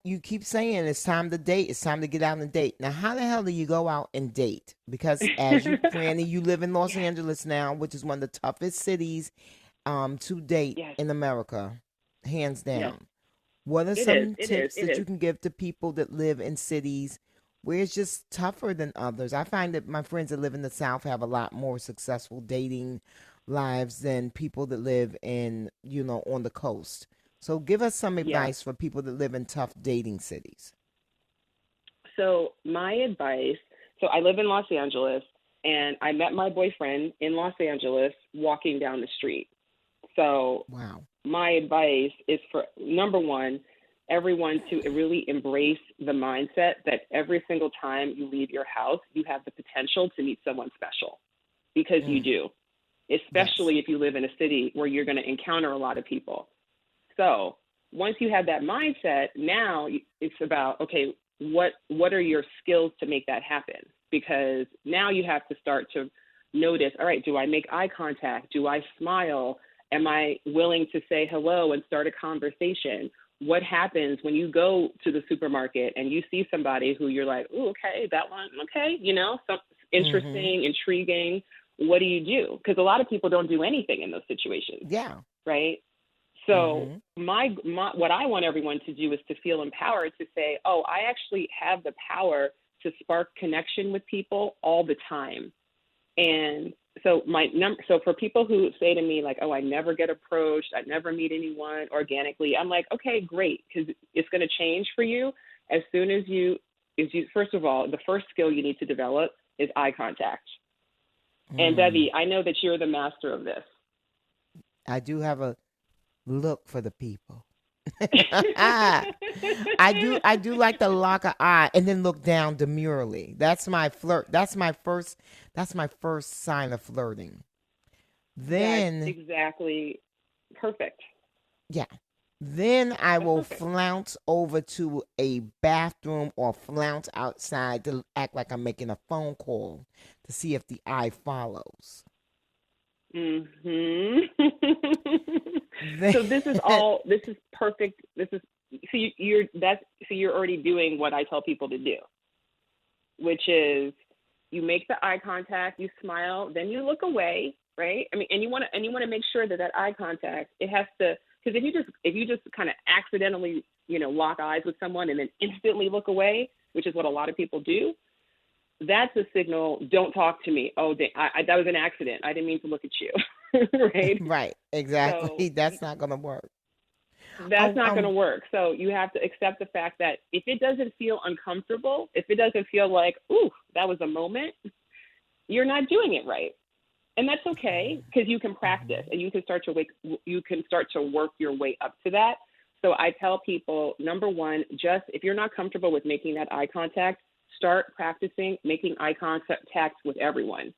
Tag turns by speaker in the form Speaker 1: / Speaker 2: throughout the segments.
Speaker 1: you keep saying it's time to date. It's time to get out and date. Now, how the hell do you go out and date? Because as you, Franny, you live in Los
Speaker 2: Yes,
Speaker 1: Angeles now, which is one of the toughest cities to date
Speaker 2: yes,
Speaker 1: in America, hands
Speaker 2: yes.
Speaker 1: down. What are
Speaker 2: It is.
Speaker 1: some
Speaker 2: It is.
Speaker 1: tips
Speaker 2: It
Speaker 1: that
Speaker 2: is.
Speaker 1: you can give to people that live in cities where it's just tougher than others? I find that my friends that live in the South have a lot more successful dating lives than people that live in, on the coast. So give us some
Speaker 2: Yeah.
Speaker 1: advice for people that live in tough dating cities.
Speaker 2: So my advice. So I live in Los Angeles, and I met my boyfriend in Los Angeles walking down the street. So
Speaker 1: Wow.
Speaker 2: my advice is for number one, everyone to really embrace the mindset that every single time you leave your house, you have the potential to meet someone special because you
Speaker 1: Mm,
Speaker 2: do,
Speaker 1: yes.
Speaker 2: especially if you live in a city where you're going to encounter a lot of people. So once you have that mindset, now it's about, okay, what are your skills to make that happen? Because now you have to start to notice, all right, do I make eye contact? Do I smile? Am I willing to say hello and start a conversation? What happens when you go to the supermarket and you see somebody who you're like, oh, okay, that one, okay, some
Speaker 1: Mm-hmm.
Speaker 2: interesting, intriguing. What do you do? Because a lot of people don't do anything in those situations,
Speaker 1: Yeah.
Speaker 2: right? So
Speaker 1: Mm-hmm.
Speaker 2: my what I want everyone to do is to feel empowered to say, oh, I actually have the power to spark connection with people all the time. And so so for people who say to me like, oh, I never get approached, I never meet anyone organically, I'm like, okay, great, because it's going to change for you as soon as you first of all, the first skill you need to develop is eye contact. And
Speaker 1: Mm.
Speaker 2: Bevy, I know that you're the master of this.
Speaker 1: I do have a look for the people. I do like the lock of eye and then look down demurely. That's my flirt. That's my first sign of flirting.
Speaker 2: That's
Speaker 1: Then
Speaker 2: exactly perfect.
Speaker 1: yeah. Then I
Speaker 2: That's
Speaker 1: will
Speaker 2: perfect.
Speaker 1: flounce over to a bathroom or flounce outside to act like I'm making a phone call to see if the eye follows.
Speaker 2: Mhm.
Speaker 1: Then
Speaker 2: So this is all. This is perfect. This is so you're already doing what I tell people to do, which is you make the eye contact, you smile, then you look away, right? I mean, and you want to make sure that that eye contact it has to because if you just kind of accidentally lock eyes with someone and then instantly look away, which is what a lot of people do, that's a signal. Don't talk to me. Oh, that was an accident. I didn't mean to look at you, right?
Speaker 1: right,
Speaker 2: So
Speaker 1: exactly. That's not gonna work.
Speaker 2: that's
Speaker 1: Oh,
Speaker 2: not going to work. So you have to accept the fact that if it doesn't feel uncomfortable, if it doesn't feel like, ooh, that was a moment, you're not doing it right. And that's okay because you can practice
Speaker 1: mhm.
Speaker 2: and you can start to work your way up to that. So I tell people, number one, just if you're not comfortable with making that eye contact, start practicing making eye contact with everyone.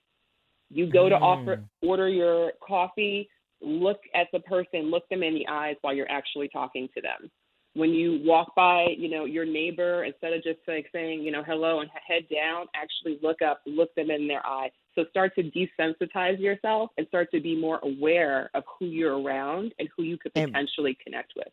Speaker 2: You go to
Speaker 1: Mm.
Speaker 2: order your coffee, look at the person, look them in the eyes while you're actually talking to them. When you walk by, your neighbor, instead of just like saying, hello and head down, actually look up, look them in their eye. So start to desensitize yourself and start to be more aware of who you're around and who you could
Speaker 1: And
Speaker 2: potentially connect with.